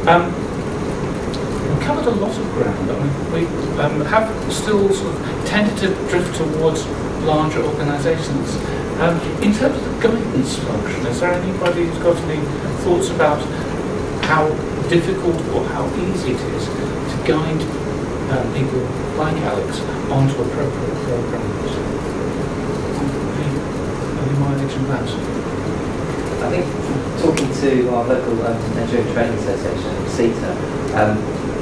We've covered a lot of ground. I mean, we have still sort of tended to drift towards larger organisations. In terms of the guidance function, is there anybody who's got any thoughts about how difficult or how easy it is to guide people like Alex onto appropriate programs? Any mileage in that? I think talking to our local engineering training association, CETA,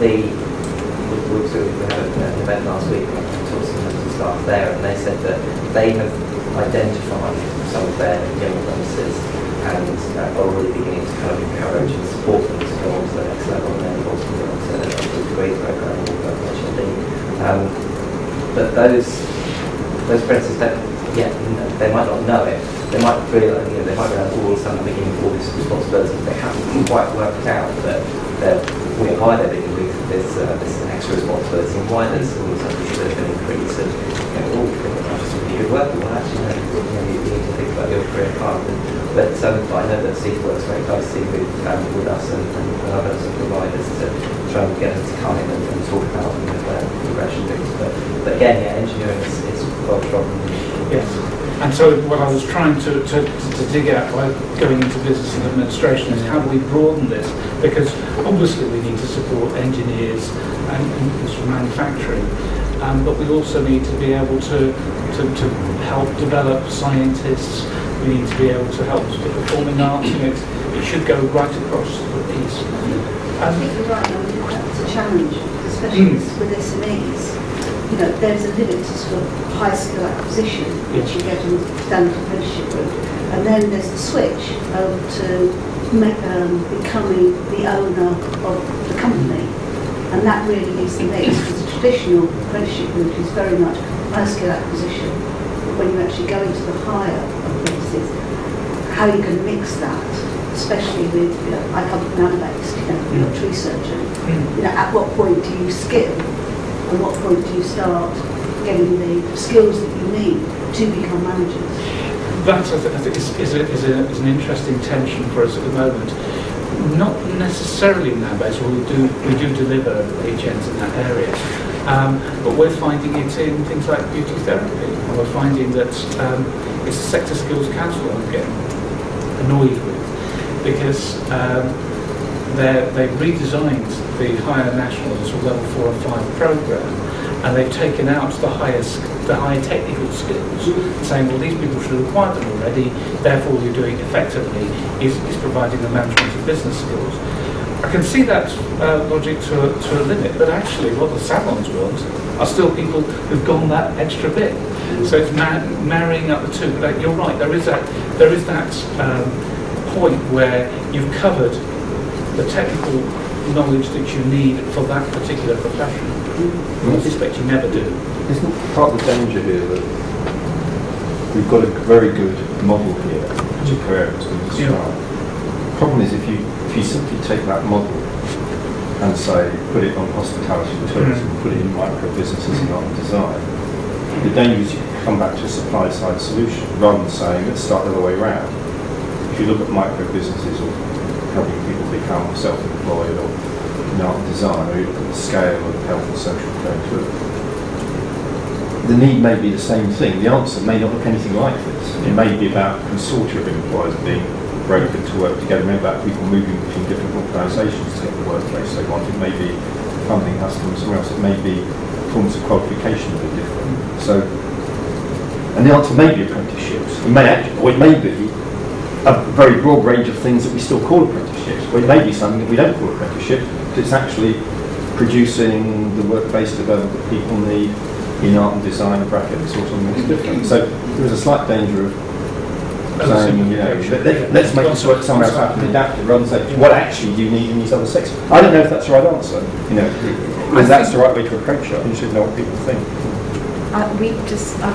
we had an event last week and I talked to some staff there, and they said that they have identified some of their young apprentices and are already beginning to kind of encourage and support them to go on to the next level and then ultimately on to a degree program or PhD. But those apprentices don't yet, they might not know it. They might realise, they might realise all of a sudden they're beginning all this responsibility. They haven't quite worked out that why they're beginning this extra responsibility and why there's all of a sudden this bit of an increase of, I'm just really good work. Well, actually, you need to think about your career path. But I know that CETA works very closely with us and other providers to try and get them to come in and talk about their progression routes. But again, engineering is quite a problem. Yes. And so what I was trying to dig out by going into business and administration is how do we broaden this? Because obviously we need to support engineers and manufacturing, but we also need to be able to help develop scientists. We need to be able to help the performing arts. It should go right across the piece. I think you're right, it's a challenge, especially with SMEs. There's a limit to sort of high skill acquisition, which you get in standard apprenticeship route, and then there's the switch to becoming the owner of the company, and that really is the mix, because the traditional apprenticeship route is very much high skill acquisition. But when you actually go into the higher apprentices, how you can mix that, especially with, I come from land-based, you're a tree surgeon, at what point do you skill? At what point do you start getting the skills that you need to become managers? That, I think, is an interesting tension for us at the moment. Not necessarily now-based, we do deliver HNs in that area, but we're finding it in things like beauty therapy, and we're finding that it's a sector skills council I'm getting annoyed with, because they've redesigned the higher nationals or level 4 and 5 program, and they've taken out the higher technical skills, saying, well, these people should have acquired them already, therefore you're doing effectively is providing the management of business skills. I can see that logic to a limit, but actually what the salons want are still people who've gone that extra bit. So it's marrying up the two. But you're right, there is that point where you've covered the technical knowledge that you need for that particular profession. I suspect you never do. Isn't part of the danger here that we've got a very good model here, which has been described. The problem is if you simply take that model and say, put it on hospitality and tourism, put it in micro businesses and art and design, the danger is you come back to a supply side solution rather than saying, let's start the other way around. If you look at micro businesses or helping people become self-employed or in art and design, or you look at the scale of health and social care to it, the need may be the same thing. The answer may not look anything like this. It may be about a consortia of employers being broken to work together. It may be about people moving between different organisations to get the workplace they want. It may be funding customers somewhere else. It may be forms of qualification that are different. So, and the answer may be apprenticeships. It may actually, or it may be a very broad range of things that we still call apprenticeships. Or it may be something that we don't call apprenticeships, but it's actually producing the work-based development that people need in art and design and brackets or something that's different. So there is a slight danger of saying, let's make this work somewhere else out and adapt it rather than say, what actually do you need in these other sectors? I don't know if that's the right answer, if that's the right way to approach it. You should know what people think. I've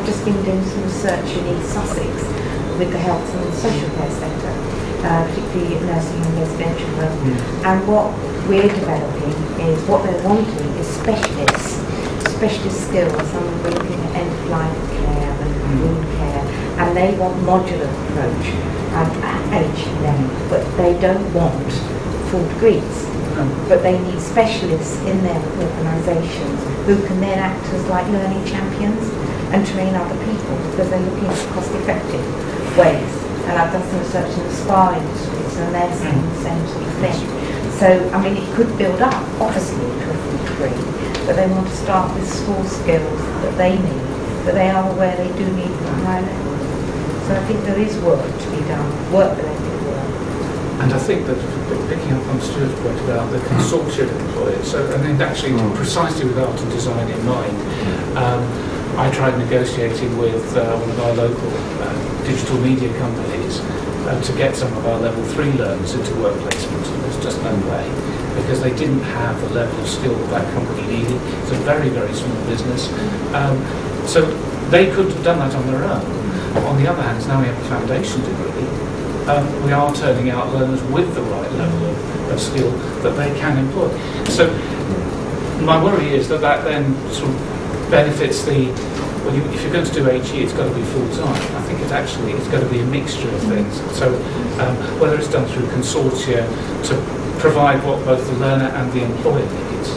just been doing some research in East Sussex with the health and social care sector, particularly nursing and residential work. And what we're developing is, what they're wanting is specialist skills. And we're looking at end-of-life care and wound care, and they want modular approach at age level, but they don't want full degrees. but they need specialists in their organisations who can then act as like learning champions and train other people, because they're looking for cost-effective ways. And I've done some research in the spa industry, so they're saying the same sort of thing. So, I mean, it could build up, obviously, to a degree, but they want to start with small skills that they need, but they are aware they do need them at higher level. So I think there is work to be done, work-related work. And I think that, picking up on Stuart's point about the consortium employers, so, and then actually precisely with art and design in mind, I tried negotiating with one of our local digital media companies to get some of our level 3 learners into work placement, and there's just no way, because they didn't have the level of skill that company needed. It's a very, very small business. So they could have done that on their own. On the other hand, now we have a foundation degree, we are turning out learners with the right level of skill that they can employ. So my worry is that that then sort of benefits the, well, if you're going to do HE, it's got to be full-time. I think it's got to be a mixture of things. So whether it's done through consortia to provide what both the learner and the employer needs, I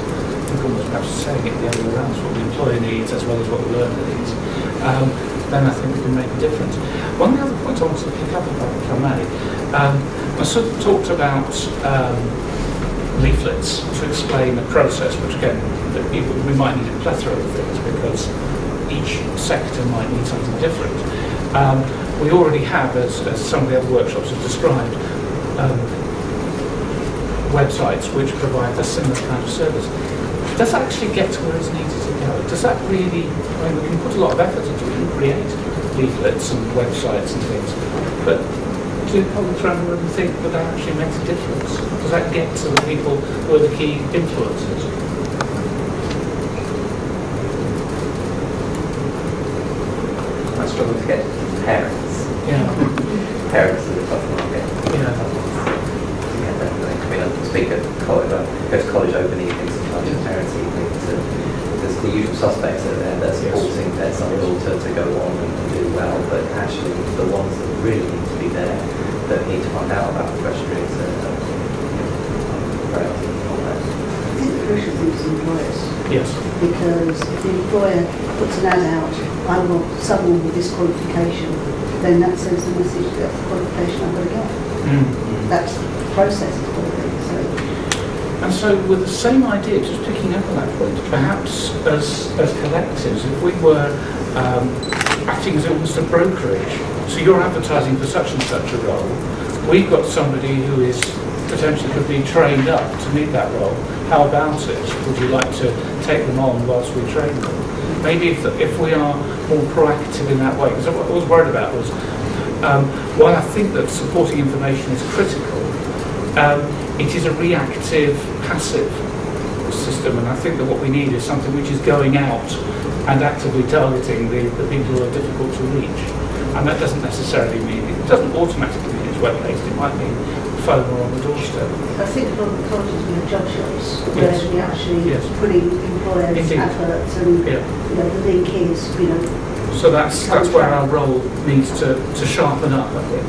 think almost perhaps saying it the other way around, what the employer needs as well as what the learner needs, then I think we can make a difference. One of the other points I wanted to pick up about, if I may, I sort of talked about leaflets to explain the process, which again, we might need a plethora of things because each sector might need something different. We already have, as some of the other workshops have described, websites which provide a similar kind of service. Does that actually get to where it's needed to go? Does that really, I mean, we can put a lot of effort into it and create leaflets and websites and things, but do public around the room think that that actually makes a difference? Does that get to the people who are the key influencers? I struggle to get parents. Yeah. Parents are the tough market. Yeah. Yeah, definitely. I mean, I speak at college, I go to college over the evenings, sometimes at parents' evenings, and there's the usual suspects that are there that are supporting their son or daughter to go on and do well, but actually the ones that really need to be there, that need to find out about the pressure is very often not there. I think the crucial thing is employers. Yes. Because if the employer puts an ad out, I want someone with this qualification, then that sends the message that that's the qualification I've got to get. That's the process of qualification. So. And so with the same idea, just picking up on that point, perhaps as collectives, if we were acting as almost a brokerage, so you're advertising for such and such a role, we've got somebody who is potentially could be trained up to meet that role. How about it? Would you like to take them on whilst we train them? Maybe if we are more proactive in that way, because what I was worried about was, while I think that supporting information is critical, it is a reactive, passive system, and I think that what we need is something which is going out and actively targeting the people who are difficult to reach. And that doesn't necessarily mean, it doesn't automatically mean it's web-based, it might mean phone or on the doorstep. I think a lot of the colleges we have job shops where we actually putting employers adverts and the link is, So that's where our role needs to sharpen up, I think.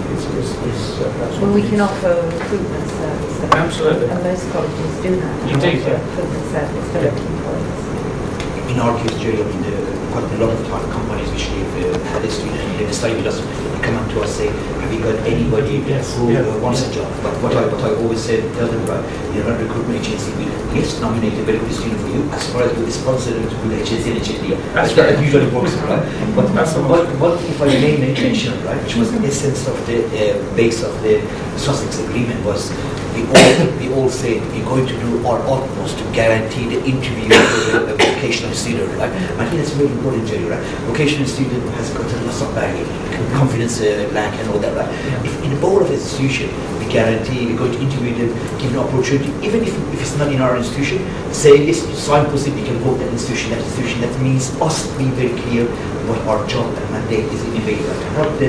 Well, we can offer a recruitment service. Absolutely. And most colleges do that. Indeed, yeah. Recruitment service for employees. In our case, Jerry, I mean, quite a lot of time companies which they've had a student and they decide with us, they come up to us say, have you got anybody who wants a job? But what I always say, tell them, right, you're not a recruitment agency, yes, nominate a very good student for you, as far as we sponsor them to be HSC and HSD. That's that usually works, right? But one thing, if I may mention, right, which was the essence of the base of the Sussex agreement was, we all say we're going to do our utmost to guarantee the interview for the vocational student, right? I think that's very important, Jerry, right? Vocational student has got lots of baggage, confidence lack and all that, right? If in the board of institution, we guarantee we're going to interview them, give an opportunity, even if it's not in our institution, say this signpost it, we can go to that institution. That means us being very clear what our job and mandate is in a way to help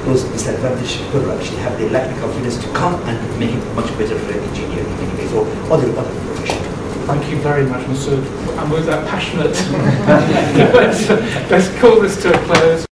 those disadvantaged people actually have the lack of confidence to come and make it much better for an engineer in many ways or other professions. Thank you very much, Masood. And with that passionate, let's call this to a close.